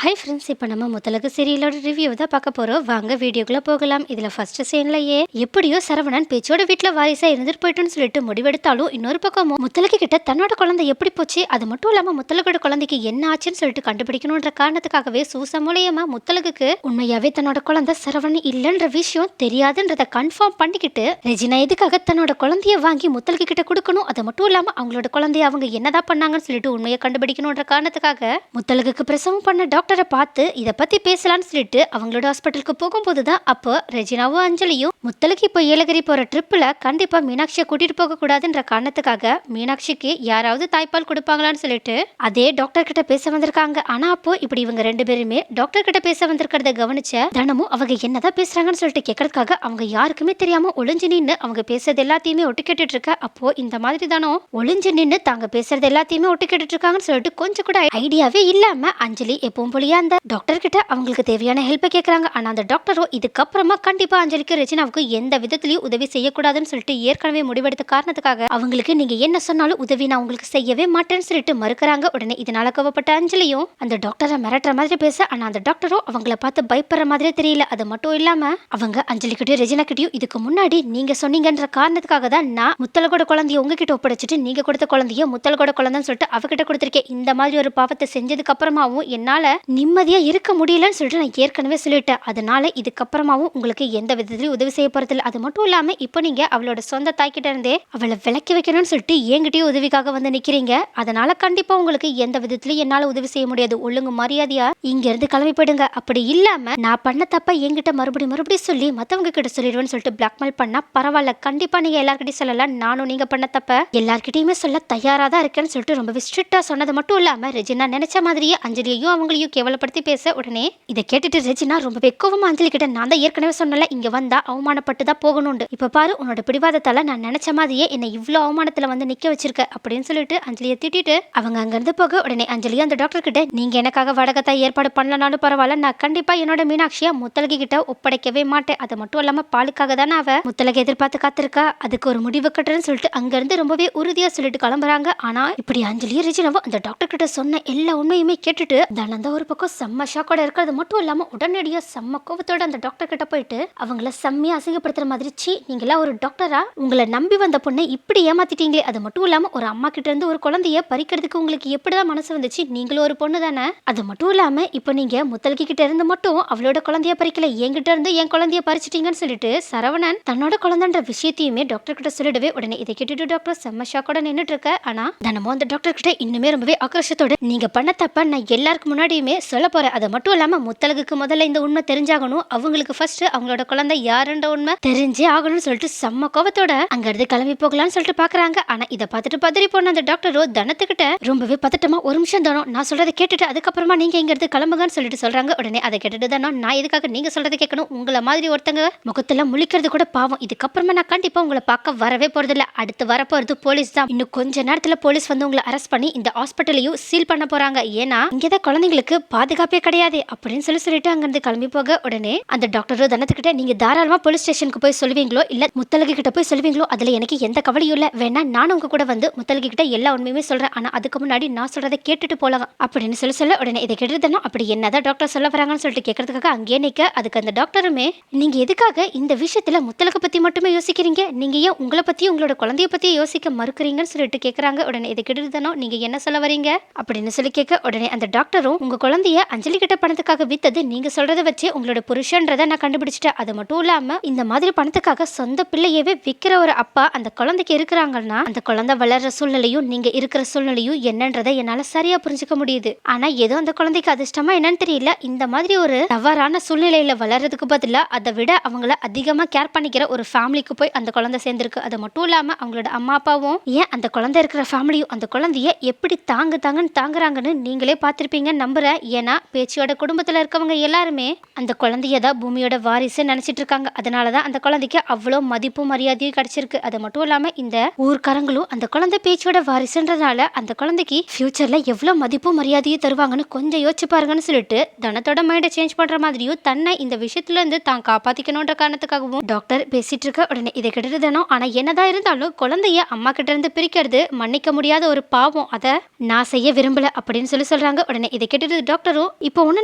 Hi friends, இப்போ நம்ம Muthazhagu சீரியலோட review தான் பார்க்க போகிறோம். வாங்க வீடியோக்குள்ளே போகலாம். இதில் ஃபர்ஸ்ட் சீன்லையே எப்படியோ சரவணன் பேச்சோட வீட்டில் வாரிசாக இருந்துட்டு போயிட்டுன்னு சொல்லிட்டு முடிவெடுத்தாலும் இன்னொரு பக்கமும் முத்தலகு கிட்ட தன்னோட குழந்தை எப்படி போச்சு, அது மட்டும் இல்லாமல் முத்தலகோட குழந்தைக்கு என்ன ஆச்சுன்னு சொல்லிட்டு கண்டுபிடிக்கணுன்ற காரணத்துக்காகவே சூசா மூலியமா முத்தலகுக்கு உண்மையாவே தன்னோட குழந்தை சரவணன் இல்லைன்ற விஷயம் தெரியாதுன்றதை கன்ஃபார்ம் பண்ணிக்கிட்டு ரெஜினா எதுக்காக தன்னோட குழந்தைய வாங்கி முத்தலகு கிட்ட கொடுக்கணும், அது மட்டும் இல்லாமல் அவங்களோட குழந்தைய அவங்க என்னதான் பண்ணாங்கன்னு சொல்லிட்டு உண்மையை கண்டுபிடிக்கணுன்ற காரணத்துக்காக முத்தலகுக்கு பிரசவம் பண்ண டாக்டரை பார்த்து இதை பத்தி பேசலாம்னு சொல்லிட்டு அவங்களோட ஹாஸ்பிட்டலுக்கு போகும்போது தான் அப்போ ரெஜினாவும் அஞ்சலியும் முத்தலுக்கு இப்போ ஏலகிரி போற ட்ரிப்ல கண்டிப்பா மீனாட்சியை கூட்டிட்டு போக கூடாதுன்ற காரணத்துக்காக மீனாட்சிக்கு யாராவது தாய்ப்பால் கொடுப்பாங்களான்னு சொல்லிட்டு அதே டாக்டர் கிட்ட பேச வந்திருக்காங்க. ஆனா அப்போ இப்படி இவங்க ரெண்டு பேருமே டாக்டர் கிட்ட பேச வந்திருக்கிறத கவனிச்ச தனமும் அவங்க என்னதான் பேசுறாங்கன்னு சொல்லிட்டு கேட்கறதுக்காக அவங்க யாருக்குமே தெரியாம ஒளிஞ்சு நின்று அவங்க பேசுறது எல்லாத்தையுமே ஒட்டு கேட்டுட்டு இருக்க. அப்போ இந்த மாதிரி தானோ ஒளிஞ்சு நின்று தாங்க பேசுறது எல்லாத்தையுமே ஒட்டு கேட்டுட்டு இருக்காங்கன்னு சொல்லிட்டு கொஞ்சம் கூட ஐடியாவே இல்லாம அஞ்சலி எப்பவும் போலியா அந்த டாக்டர் கிட்ட அவங்களுக்கு தேவையான ஹெல்ப் கேட்கறாங்க. ஆனா அந்த டாக்டரோ இதுக்கப்புறமா கண்டிப்பா அஞ்சலிக்கு ரெஜினாவுக்கு எந்த விதத்திலயும் உதவி செய்யக்கூடாதுன்னு சொல்லிட்டு ஏற்கனவே முடிவெடுத்த காரணத்துக்காக அவங்களுக்கு நீங்க என்ன சொன்னாலும் உதவி நான் உங்களுக்கு செய்யவே மாட்டேன்னு சொல்லிட்டு மறுக்கிறாங்க. உடனே இதனால கோவப்பட்ட அஞ்சலியும் அந்த டாக்டரை மிரட்டுற மாதிரி பேச, ஆனா அந்த டாக்டரோ அவங்கள பார்த்து பயப்படுற மாதிரியே தெரியல. அது மட்டும் இல்லாம அவங்க அஞ்சலி கிட்டயும் ரெஜினா கிட்டயும் இதுக்கு முன்னாடி நீங்க சொன்னீங்கன்ற காரணத்துக்காக தான் நான் முத்தலகோட குழந்தைய உங்ககிட்ட ஒப்படைச்சிட்டு நீங்க கொடுத்த குழந்தைய முத்தலகோட குழந்தைன்னு சொல்லிட்டு அவகிட்ட கொடுத்திருக்கேன். இந்த மாதிரி ஒரு பாவத்தை செஞ்சதுக்கு அப்புறமாவும் என்னால நிம்மதியா இருக்க முடியலன்னு சொல்லிட்டு நான் ஏற்கனவே சொல்லிட்டேன். அதனால இதுக்கப்புறமாவும் உங்களுக்கு எந்த விதத்திலையும் உதவி செய்ய போறதில்ல. அது மட்டும் இல்லாம இப்போ நீங்க அவளோட சொந்த தாய்கிட்ட இருந்தே அவளை விளக்கி வைக்கணும்னு சொல்லிட்டு என்கிட்டயும் உதவிக்காக வந்து நிக்கிறீங்க. அதனால கண்டிப்பா உங்களுக்கு எந்த விதத்திலையும் என்னால உதவி செய்ய முடியாது. ஒழுங்கு மரியாதையா இங்க இருந்து கிளம்பி போயிடுங்க. அப்படி இல்லாம நான் பண்ண தப்ப என்கிட்ட மறுபடியும் சொல்லி மத்தவங்க கிட்ட சொல்லிடுவேன்னு சொல்லிட்டு பிளாக்மெயில் பண்ணா பரவாயில்ல, கண்டிப்பா நீங்க எல்லார்கிட்டையும் சொல்லலாம், நானும் நீங்க பண்ண தப்ப எல்லார்கிட்டயுமே சொல்ல தயாரா தான் இருக்கேன்னு சொல்லிட்டு ரொம்ப ஸ்ட்ரிக்டா சொன்னது மட்டும் இல்லாம ரெஜினா நினைச்ச மாதிரியே அஞ்சலியையும் அவங்களையும் கேவலப்படுத்தி பேச, உடனே இதை கேட்டுட்டு ரெஜினா ரொம்ப வெக்கோவமா அஞ்சலி கிட்ட நான் தான் ஏற்கனவே சொன்னல இங்க வந்தா அவமானப்பட்டு தான் போகணும்னு, இப்ப பாரு உன்னோட பிடிவாதத்தால நான் நினைச்ச மாதிரியே என்னை இவ்வளவு அவமானத்துல வந்து நிக்க வச்சிருக்க அப்படின்னு சொல்லிட்டு அஞ்சலியை திட்டிட்டு அவங்க அங்க இருந்து போக, உடனே அஞ்சலி அந்த டாக்டர் கிட்ட நீங்க எனக்காக வடகத்தை ஏற்பாடு பண்ணலனாலும் பரவாயில்ல, நான் கண்டிப்பா என்னோட மீனாட்சியா முத்தலகி கிட்ட ஒப்படைக்கவே மாட்டேன். அது மட்டும் இல்லாம பாலுக்காக தானே அவ முத்தலகை எதிர்பார்த்து காத்திருக்கா, அதுக்கு ஒரு முடிவு கட்டுறேன்னு சொல்லிட்டு அங்க இருந்து ரொம்பவே உறுதியா சொல்லிட்டு கிளம்புறாங்க. ஆனா இப்படி அஞ்சலியும் ரெஜினாவும் அந்த டாக்டர் கிட்ட சொன்ன எல்லா உண்மையுமே கேட்டுட்டு தனந்த ஒரு பக்கம் செம்ம ஷாக்கோட இருக்கிறது மட்டும் இல்லாம உடனடியா செம்ம கோவத்தோட அந்த டாக்டர் கிட்ட போயிட்டு அவங்கள செம்மையா அசிங்கப்படுத்துற மாதிரி, சி நீங்களா ஒரு டாக்டரா, உங்களை நம்பி வந்த பொண்ணை இப்படி ஏமாத்திட்டீங்களே, அது மட்டும் இல்லாம ஒரு அம்மா கிட்ட இருந்து ஒரு குழந்தைய பறிக்கிறதுக்கு உங்களுக்கு எப்படிதான் மனசு வந்துச்சு, நீங்களும் ஒரு பொண்ணு தானே, அது மட்டும் இல்லாம இப்போ நீங்க முத்தலகி கிட்ட இருந்து மட்டும் அவளோட குழந்தைய பறிக்கல, என்கிட்ட இருந்து என் குழந்தைய பறிச்சிட்டீங்கன்னு சொல்லிட்டு சரவணன் தன்னோட குழந்தைன்ற விஷயத்தையுமே டாக்டர் கிட்ட சொல்லிடவே, உடனே இதை கேட்டுட்டு டாக்டர் செம்ம ஷாக்கோட நின்றுட்டு இருக்க. ஆனா தினமும் அந்த டாக்டர் கிட்ட இன்னுமே ரொம்பவே ஆக்ரோஷத்தோட நீங்க பண்ண தப்ப நான் எல்லாருக்கு முன்னாடியுமே சொல்ல போறேன், அது மட்டும் இல்லாம முத்தலகுக்கு முதல்ல இந்த உண்மை தெரிஞ்சாகணும், அவங்களுக்கு ஃபர்ஸ்ட் அவங்களோட குழந்தை யாருன்ற உண்மை தெரிஞ்சே ஆகணும்னு சொல்லிட்டு செம்ம கோவத்தோட அங்க இருந்து கிளம்பி போகலாம்னு சொல்லிட்டு பாக்குறாங்க. ஆனா இதை பார்த்துட்டு பதறி போன அந்த டாக்டரோ தனத்துக்கிட்ட ரொம்பவே பதட்டமா ஒரு நிமிஷம் தானோ நான் சொல்றதை கேட்டுட்டு அதுக்கப்புறமா நீங்க இங்க இருந்து கிளம்புங்கன்னு சொல்லிட்டு சொல்றாங்க. உடனே அதை கேட்டுட்டு தானோ நான் எதுக்காக நீங்க சொல்றதை கேட்கணும், உங்களை மாதிரி ஒருத்தங்க முகத்துல முழிக்கிறது கூட பாவம், இதுக்கப்புறமா நான் கண்டிப்பா உங்களை பார்க்க வரவே போறதில்ல, அடுத்து வரப்போறது போலீஸ் தான், இன்னும் கொஞ்ச நேரத்துல போலீஸ் வந்து உங்களை அரெஸ்ட் பண்ணி இந்த ஹாஸ்பிட்டலையும் சீல் பண்ண போறாங்க, ஏன்னா இங்கதான் குழந்தைங்களுக்கு பாதுகாப்பே கிடையாது அப்படின்னு சொல்லிட்டு அங்கிருந்து கிளம்பி போக, உடனே அந்த டாக்டரோ தனத்துக்கிட்ட நீங்க தாராளமா போலீஸ் ஸ்டேஷனுக்கு போய் சொல்லுவீங்களோ இல்ல முத்தலகி கிட்ட போய் சொல்லுவீங்களோ அதுல எனக்கு எந்த கவலையும் இல்ல, வேணா நானும் உங்க கூட வந்து முத்தலகி கிட்ட எல்லா உண்மையுமே சொல்றேன், ஆனா அதுக்கு முன்னாடி நான் சொல்றதை கேட்டுட்டு போலாம் அப்படின்னு சொல்ல, உடனே இதை கேட்டுதானோ அப்படி என்னதான் டாக்டர் சொல்ல வராங்கன்னு சொல்லிட்டு கேட்கறதுக்காக அங்கேயே நிக்க, அதுக்கு அந்த டாக்டருமே நீங்க எதுக்காக இந்த விஷயத்துல முத்தலகை பத்தி மட்டுமே யோசிக்கிறீங்க, நீங்க ஏன் உங்களை பத்தி உங்களோட குழந்தைய பத்தி யோசிக்க மறுக்கிறீங்கன்னு சொல்லிட்டு கேட்கறாங்க. உடனே இதை கேட்டுதானோ நீங்க என்ன சொல்ல வரீங்க அப்படின்னு சொல்லி கேட்க, உடனே அந்த டாக்டரும் உங்க குழந்தைய அஞ்சலி கிட்ட பணத்துக்காக வித்தது நீங்க சொல்றத வச்சு உங்களோட புருஷன்றதை நான் கண்டுபிடிச்சிட்டேன், அது மட்டும் இல்லாம இந்த மாதிரி பணத்துக்காக சொந்த பிள்ளையவே விற்கிற ஒரு அப்பா அந்த குழந்தைக்கு இருக்கிறாங்கன்னா அந்த குழந்தை வளர்ற சூழ்நிலையும் நீங்க இருக்கிற சூழ்நிலையும் என்னன்றதை என்னால சரியா புரிஞ்சுக்க முடியுது. ஆனா ஏதோ அந்த குழந்தைக்கு அதிர்ஷ்டமா என்னன்னு தெரியல இந்த மாதிரி ஒரு தவறான சூழ்நிலையில வளர்றதுக்கு பதிலா அதை விட அவங்கள அதிகமா கேர் பண்ணிக்கிற ஒரு ஃபேமிலிக்கு போய் அந்த குழந்தை சேர்ந்திருக்கு. அது மட்டும் இல்லாம அவங்களோட அம்மா அப்பாவும் ஏன் அந்த குழந்தை இருக்கிற ஃபேமிலியும் அந்த குழந்தைய எப்படி தாங்கன்னு தாங்குறாங்கன்னு நீங்களே பார்த்திருப்பீங்கன்னு நம்புறேன். ஏன்னா பேச்சியோட குடும்பத்துல இருக்கவங்க எல்லாருமே அந்த குழந்தைய தான் பூமியோட வாரிசு நினைச்சிட்டு இருக்காங்க, அதனாலதான் அந்த குழந்தைக்கு அவ்வளோ மதிப்பும் மரியாதையும் கிடைச்சிருக்கு. அது மட்டும் இல்லாம இந்த ஊர்க்காரங்களும் அந்த குழந்தை பேச்சோட வாரிசுன்றதுனால அந்த குழந்தைக்கு ஃபியூச்சர்ல எவ்வளவு மதிப்பும் மரியாதையும் தருவாங்கன்னு கொஞ்சம் யோசிச்சு பாருங்கன்னு சொல்லிட்டு தனத்தோட மைண்டை சேஞ்ச் பண்ற மாதிரியும் தன்னை இந்த விஷயத்துல இருந்து தான் காப்பாத்திக்கணும்ன்ற காரணத்துக்காகவும் டாக்டர் பேசிட்டு இருக்க. உடனே இதை கேட்டுட்டு தானோ ஆனா என்னதான் இருந்தாலும் குழந்தைய அம்மா கிட்ட இருந்து பிரிக்கிறது மன்னிக்க முடியாத ஒரு பாவம், அதை நான் செய்ய விரும்பல அப்படின்னு சொல்றாங்க. உடனே இதை கேட்டுட்டு டாக்டரும் இப்போ ஒண்ணு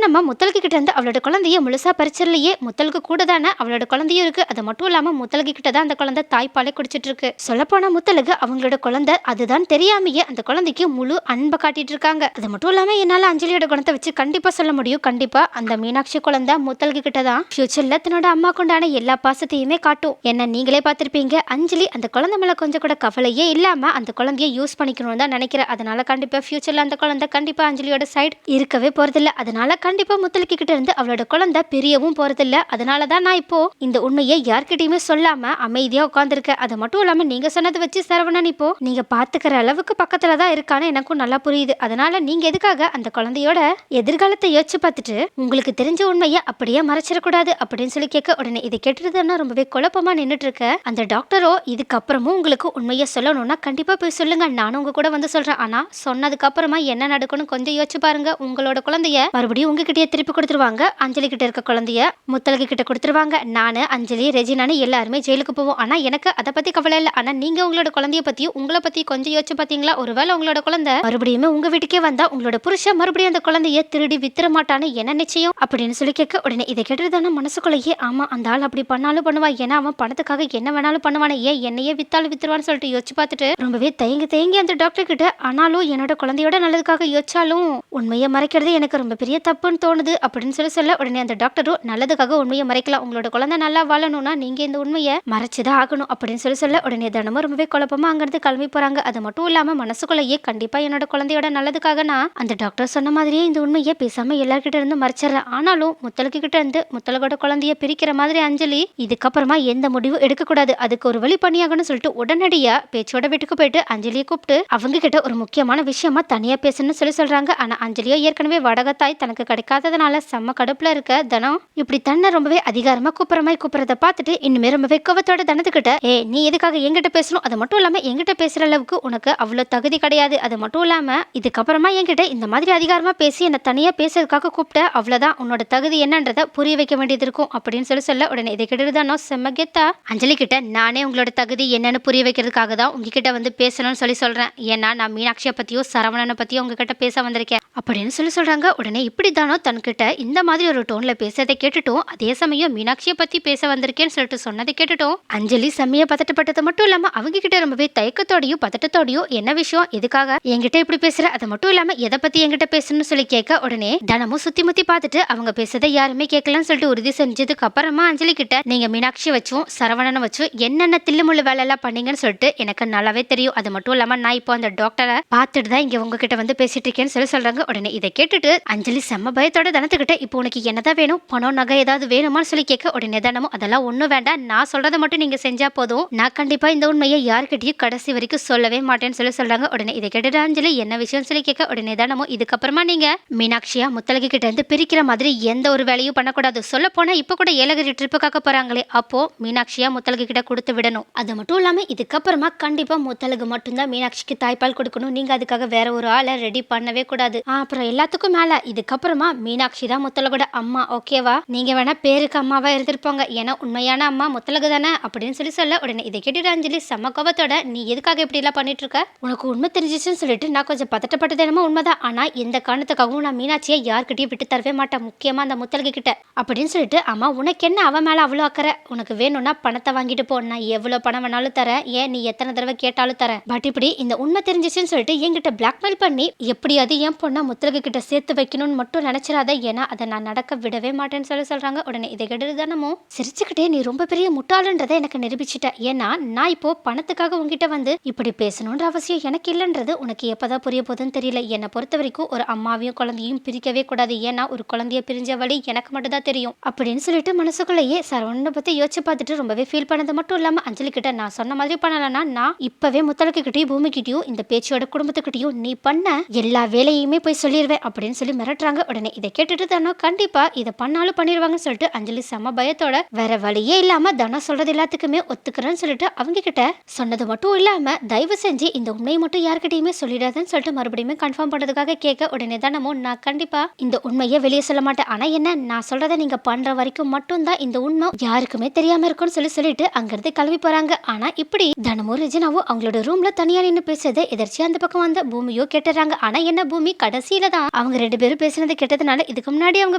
நம்ம முத்தலகு கிட்ட இருந்து அவளோட குழந்தைய முழுசா பறிச்சிடலையே, முத்தலுக்கு கூட தானே அவளோட குழந்தையும் இருக்கு. அது மட்டும் இல்லாம முத்தலகு கிட்ட தான் அந்த குழந்தை தாய்ப்பாலே குடிச்சிட்டு இருக்கு. சொல்லப்போனா முத்தலகு அவங்களோட குழந்தை அதுதான் தெரியாமையே அந்த குழந்தைக்கு முழு அன்பை காட்டிட்டு இருக்காங்க. அது மட்டும் இல்லாம என்னால அஞ்சலியோட குணத்தை வச்சு கண்டிப்பா சொல்ல முடியும், கண்டிப்பா அந்த மீனாட்சி குழந்தை முத்தலகு கிட்ட தான் ஃபியூச்சர்ல தன்னோட அம்மா கொண்டான எல்லா பாசத்தையுமே காட்டும். என்ன நீங்களே பார்த்திருப்பீங்க, அஞ்சலி அந்த குழந்தை மேல கொஞ்சம் கூட கவலையே இல்லாம அந்த குழந்தைய யூஸ் பண்ணிக்கணும்னு தான் நினைக்கிறேன். அதனால கண்டிப்பா ஃபியூச்சர்ல அந்த குழந்தை கண்டிப்பா அஞ்சலியோட சைடு இருக்கவே போறதில்ல. அதனால கண்டிப்பா முத்தலகு கிட்ட இருந்து அவளோட குழந்தை பிரியவும் போறதில்ல. அதனாலதான் நான் இப்போ இந்த உண்மையை யார்கிட்டயுமே சொல்லாம அமைதியா உட்கார்ந்துருக்கேன். அது மட்டும் இல்லாம நீங்க சொன்னதை வச்சு சரவணன் இப்போ நீங்க பாத்துக்கிற அளவுக்கு பக்கத்துல தான் இருக்கான்னு எனக்கும் நல்லா புரியுது. அதனால நீங்க எதுக்காக அந்த குழந்தையோட எதிர்காலத்தை யோசிச்சு பார்த்துட்டு உங்களுக்கு தெரிஞ்ச உண்மையை அப்படியே மறைச்சிடக்கூடாது அப்படின்னு சொல்லி கேட்க, உடனே இதை கேட்டுறதுன்னா ரொம்பவே குழப்பமா நின்றுட்டு இருக்க அந்த டாக்டரோ, இதுக்கப்புறமும் உங்களுக்கு உண்மையை சொல்லணும்னா கண்டிப்பா போய் சொல்லுங்க, நானும் உங்க கூட வந்து சொல்றேன். ஆனா சொன்னதுக்கு அப்புறமா என்ன நடக்கும்னு கொஞ்சம் யோசிச்சு பாருங்க. உங்களோட குழந்தைய மறுபடியும் உங்ககிட்டயே திருப்பி கொடுத்துருவாங்க. அஞ்சலி கிட்ட இருக்க குழந்தைய முத்தலகு கிட்ட கொடுத்துருவாங்க. நானு அஞ்சலி ரெஜினானு எல்லாருமே ஜெயிலுக்கு போவோம். ஆனா எனக்கு அதை பத்தி கவலை இல்லை. ஆனா நீங்க உங்களோட குழந்தைய பத்தியும் உங்களை பத்தி கொஞ்சம் யோசிச்சு பாத்தீங்களா? ஒருவேளை உங்களோட குழந்தை மறுபடியுமே உங்க வீட்டுக்கே வந்தா உங்களோட புருஷன் மறுபடியும் அந்த குழந்தைய திருடி வித்துற மாட்டான்னு என்ன நிச்சயம் அப்படின்னு சொல்லி கேட்க, உடனே இதை கேட்டுதானே மனசுக்குள்ளேயே ஆமா அந்த ஆள் அப்படி பண்ணாலும் பண்ணுவா, ஏன்னா அவன் பணத்துக்காக என்ன வேணாலும் பண்ணுவானே, ஏன் என்னையே வித்தாலும் வித்துருவான்னு சொல்லிட்டு யோசிச்சு பார்த்துட்டு ரொம்பவே தயங்கி அந்த டாக்டர் கிட்ட, ஆனாலும் என்னோட குழந்தையோட நல்லதுக்காக யோசிச்சாலும் உண்மையை மறைக்கிறது எனக்கு ரொம்ப பெரிய தப்புன்னு தோணுது அப்படின்னு சொல்ல, உடனே அந்த டாக்டரும் நல்லதுக்காக உண்மையை மறைக்கலாம், உங்களோட குழந்தை நல்லா வாழணும்னா நீங்க இந்த உண்மையை மறைச்சுதான் ஆகணும் அப்படின்னு சொல்ல, உடனே தினமும் ரொம்பவே குழப்பமா அங்கிருந்து கிளம்பி போறாங்க. அது மட்டும் இல்லாம மனசுக்குள்ளேயே கண்டிப்பா என்னோட குழந்தையோட நல்லதுக்காக நான் அந்த டாக்டர் சொன்ன மாதிரியே இந்த உண்மையை பேசாம எல்லார்கிட்ட இருந்து மறைச்சிடறேன். ஆனாலும் முத்தலகு கிட்ட இருந்து முத்தலகோட குழந்தைய பிரிக்கிற மாதிரி அஞ்சலி இதுக்கப்புறமா எந்த முடிவு எடுக்க கூடாது, அதுக்கு ஒரு வழி பண்ணியாகணும்னு சொல்லிட்டு உடனடியா பேச்சோட வீட்டுக்கு போயிட்டு அஞ்சலியை கூப்பிட்டு அவங்க கிட்ட ஒரு முக்கியமான விஷயமா தனியா பேசணும்னு சொல்றாங்க. ஆனா அஞ்சலியோ ஏற்கனவே வடகத்தாய் தனக்கு கிடைக்காததுனால செம்ம கடுப்புல இருக்க தனம் இப்படி தன்னை ரொம்பவே அதிகாரமா கூப்பிடுறத பார்த்துட்டு இன்னுமே ரொம்பவே கோவத்தோட தனத்துக்கிட்ட, நீ எதுக்காக என்கிட்ட பேசணும், அது மட்டும் இல்லாம என்கிட்ட பேசுற அளவுக்கு உனக்கு அவ்வளவு தகுதி கிடையாது, அது மட்டும் இல்லாம இதுக்கப்புறமா என்கிட்ட இந்த மாதிரி அதிகாரமா பேசி என்ன தனியா பேசுறதுக்காக கூப்பிட்ட, அவ்வளவுதான் உன்னோட தகுதி என்னன்றத புரிய வைக்க வேண்டியது இருக்கும் அப்படின்னு சொல்ல, உடனே இதை கிட்டதானோ செம்ம கெத்தா அஞ்சலி கிட்ட, நானே உங்களோட தகுதி என்னன்னு புரிய வைக்கிறதுக்காக தான் உங்ககிட்ட வந்து பேசணும்னு சொல்றேன், ஏன்னா நான் மீனாட்சியை பத்தியோ சரவணனை பத்தியோ உங்ககிட்ட பேச வந்திருக்கேன் அப்படின்னு சொல்றாங்க. உடனே இப்படிதானோ தன்கிட்ட இந்த மாதிரி ஒரு டோன்ல பேசுறதை கேட்டுட்டோம், அதே சமயம் மீனாட்சியை பத்தி பேச வந்திருக்கேன்னு சொல்லிட்டு சொன்னதை கேட்டுட்டோம் அஞ்சலி செம்மையா பதட்டப்பட்டது மட்டும் இல்லாம அவங்க கிட்ட ரொம்பவே தயக்கத்தோடையும் பதட்டத்தோடையும் என்ன விஷயம், எதுக்காக என்கிட்ட இப்படி பேசுற, அது மட்டும் இல்லாம எதை பத்தி என்கிட்ட பேசணும்னு சொல்லி கேட்க, உடனே தனமும் சுத்தி முத்தி பார்த்துட்டு அவங்க பேசுறதை யாருமே கேட்கலன்னு சொல்லிட்டு உறுதி செஞ்சதுக்கு அப்புறமா அஞ்சலி கிட்ட, நீங்க மீனாட்சி வச்சும் சரவணனை வச்சும் என்னென்ன தில்லுமுள்ளு வேலை எல்லாம் பண்ணீங்கன்னு சொல்லிட்டு எனக்கு நல்லாவே தெரியும், அது மட்டும் இல்லாம நான் இப்போ அந்த டாக்டரை பார்த்துட்டு தான் இங்க உங்ககிட்ட வந்து பேசிட்டு இருக்கேன்னு சொல்றாங்க. உடனே இதை கேட்டுட்டு அஞ்சலி செம்ம பயத்தோட தனத்துக்கிட்ட, இப்போ உனக்கு என்னதான் வேணும், பணம் நகை ஏதாவது வேணுமான்னு சொல்லி கேட்க, உடனே தனமும் அதெல்லாம் ஒண்ணும் வேண்டாம், நான் சொல்றதை மட்டும் நீங்க செஞ்சா போதும், நான் கண்டிப்பா இந்த உண்மையை யார்கிட்டயும் கடைசி வரைக்கும் சொல்லவே மாட்டேன்னு சொல்றாங்க. உடனே இதை கேட்டுட்டு அஞ்சலி என்ன விஷயம் சொல்லி கேட்க, உடனே தனமும் இதுக்கப்புறமா நீங்க மீனாட்சியா முத்தலகு கிட்ட இருந்து பிரிக்கிற மாதிரி எந்த ஒரு வேலையும் பண்ணக்கூடாது, சொல்ல போனா இப்ப கூட ஏலகிரி ட்ரிப்புக்காக போறாங்களே, அப்போ மீனாட்சியா முத்தலகு கிட்ட கொடுத்து விடணும், அது மட்டும் இல்லாம இதுக்கப்புறமா கண்டிப்பா முத்தலகு மட்டும்தான் மீனாட்சிக்கு தாய்ப்பால் கொடுக்கணும், நீங்க அதுக்காக வேற ஒரு ஆளை ரெடி பண்ணவே கூடாது. அப்புறம் எல்லாத்துக்கும் மேல இதுக்கப்புறமா மீனாட்சி தான் முத்தலகோட அம்மா, ஓகேவா, நீங்க வேணா பேருக்கு அம்மாவா இருந்திருப்பாங்க, ஏன்னா உண்மையான அம்மா முத்தலகு தானே அப்படின்னு சொல்ல, உடனே இதை கேட்டுட்டு அஞ்சலி செம்ம கோபத்தோட, நீ எதுக்காக இப்படி எல்லாம் பண்ணிட்டு இருக்க, உனக்கு உண்மை தெரிஞ்சிச்சுன்னு சொல்லிட்டு நான் கொஞ்சம் பதட்டப்பட்டது என்னமோ உண்மைதான், ஆனா எந்த காரணத்துக்காகவும் நான் மீனாட்சியை யார்கிட்டயும் விட்டு தரவே மாட்டேன், முக்கியமா அந்த முத்தலகு கிட்ட அப்படின்னு சொல்லிட்டு, அம்மா உனக்கு என்ன அவன் மேல அவ்வளோ அக்கறை, உனக்கு வேணும்னா பணத்தை வாங்கிட்டு போ, நான் எவ்வளவு பணம் வேணாலும் தரேன், ஏன் நீ எத்தனை தடவை கேட்டாலும் தரேன், பட் இப்படி இந்த உண்மை தெரிஞ்சிச்சுன்னு சொல்லிட்டு என்கிட்ட பிளாக்மெயில் பண்ணி எப்படியாவது என் பொண்ணை முத்தலகு கிட்ட சேர்த்து வைக்கணும்னு மட்டும் நினைச்சிடாத, ஏன்னா அதை நான் நடக்க விடவே மாட்டேன்னு சொல்றாங்க. உடனே இதை கெடுதானமோ சிரிச்சுக்கிட்டே, நீ ரொம்ப பெரிய முட்டாளுன்றதை எனக்கு நிரூபிச்சிட்ட, ஏன்னா நான் இப்போ பணத்துக்காக உங்ககிட்ட வந்து இப்படி பேசணுன்ற அவசியம் எனக்கு இல்லைன்றது உனக்கு எப்பதான் புரிய போகுதுன்னு தெரியல, என்னை பொறுத்த வரைக்கும் ஒரு அம்மாவையும் குழந்தையும் பிரிக்கவே கூடாது, ஏன்னா ஒரு குழந்தைய பிரிஞ்ச வழி எனக்கு மட்டும் தான் தெரியும் அப்படின்னு சொல்லிட்டு மனசுக்குள்ளேயே சரவணனை பத்தி யோசிச்சு பார்த்துட்டு ரொம்பவே ஃபீல் பண்ணது மட்டும் இல்லாம அஞ்சலி கிட்ட, நான் சொன்ன மாதிரி பண்ணலன்னா நான் இப்பவே முத்தலகு கிட்டயும் பூமி கிட்டயும் இந்த பேச்சோட குடும்பத்துக்கிட்டையும் நீ பண்ண எல்லா வேலையுமே போய் சொல்லிடுவேன் அப்படின்னு சொல்லி மிரட்டுறாங்க. உடனே இதை கேட்டுட்டு தானோ கண்டிப்பா இதை பண்ணாலும் பண்ணிடுவாங்கன்னு சொல்லிட்டு அஞ்சலி செம்ம பயத்தோட வேற வழியே இல்லாம தனம் சொல்றது எல்லாத்துக்குமே ஒத்துக்கிறேன்னு சொல்லிட்டு அவங்க கிட்ட சொன்னது மட்டும் இல்லாம தயவு செஞ்சு இந்த உண்மையை மட்டும் யார்கிட்டயுமே சொல்லிடாதுன்னு சொல்லிட்டு மறுபடியும் கன்ஃபார்ம் பண்றதுக்காக கேட்க, உடனே தானமோ நான் கண்டிப்பா இந்த உண்மையை வெளியே சொல்ல மாட்டேன், ஆனா என்ன நான் சொல்றதை நீங்க பண்ற வரைக்கும் மட்டும்தான் இந்த உண்மை யாருக்குமே தெரியாம இருக்கும்னு சொல்லிட்டு அங்கிருந்து கிளம்பி போறாங்க. ஆனா இப்படி தனமும் ரெஜினாவும் அவங்களோட ரூம்ல தனியா நின்று பேசுறது எதிர்ச்சியா அந்த பக்கம் வந்த பூமியோ கேட்டுறாங்க. ஆனா என்ன பூமி கடைசியில தான் அவங்க அவங்க 2 பேரும் பேசினது கேட்டதுனால இதுக்கு முன்னாடி அவங்க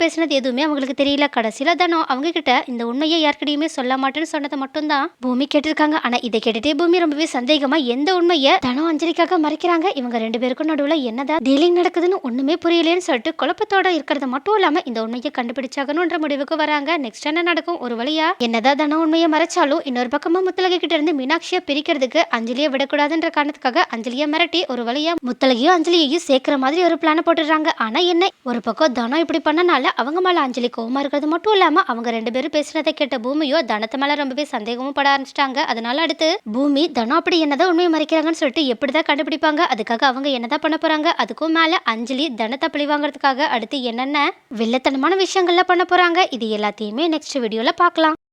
பேசினது எதுவுமே அவங்களுக்கு தெரியல. கடைசியில தனம் அவங்க கிட்ட இந்த உண்மையை யார்கிட்டயுமே சொல்ல மாட்டேன்னு சொன்னதை மட்டும் தான் பூமி கேட்டிருக்காங்க. ஆனா இதை கேட்டுட்டே பூமி ரொம்பவே சந்தேகமா எந்த உண்மையை தனம் அஞ்சலிக்காக மறைக்கிறாங்க, இவங்க 2 பேருக்கும் நடுவுல என்னதான் டீலிங் நடக்குதுன்னு ஒண்ணுமே புரியலன்னு சொல்லிட்டு குழப்பத்தோட இருக்கிறது மட்டும் இல்லாம இந்த உண்மையை கண்டுபிடிச்சாகணும்ன்ற முடிவுக்கு வராங்க. நெக்ஸ்ட் என்ன நடக்கும்? ஒரு வழியா என்னதான் தனம் உண்மையை மறைச்சாலும் இன்னொரு பக்கமா முத்தலகை கிட்ட இருந்து மீனாட்சியை பிரிக்கிறதுக்கு அஞ்சலியை விடக்கூடாதுன்ற காரணத்துக்காக அஞ்சலியை மிரட்டி ஒரு வழியா முத்தலகையும் அஞ்சலியையும் சேர்க்கிற மாதிரி ஒரு பிளான போட்டுடுறாங்க. ஆனா என்ன, ஒரு பக்கம் தனம் இப்படி பண்ணனால அவங்க மேல அஞ்சலி கோவமா இருக்கிறது மட்டும் இல்லாம அவங்க 2 பேரும் பேசினதை கேட்ட பூமியோ தனத்து மேல ரொம்பவே சந்தேகமும் பட ஆரம்பிச்சிட்டாங்க. அதனால அடுத்து பூமி தனம் அப்படி என்னதான் உண்மையை மறைக்கிறாங்கன்னு சொல்லிட்டு எப்படிதான் கண்டுபிடிப்பாங்க, அதுக்காக அவங்க என்னதான் பண்ண போறாங்க, அதுக்கும் மேல அஞ்சலி தனத்தை பழி வாங்குறதுக்காக அடுத்து என்னென்ன வில்லத்தனமான விஷயங்கள்ல பண்ண போறாங்க, இது எல்லாத்தையுமே நெக்ஸ்ட் வீடியோல பார்க்கலாம்.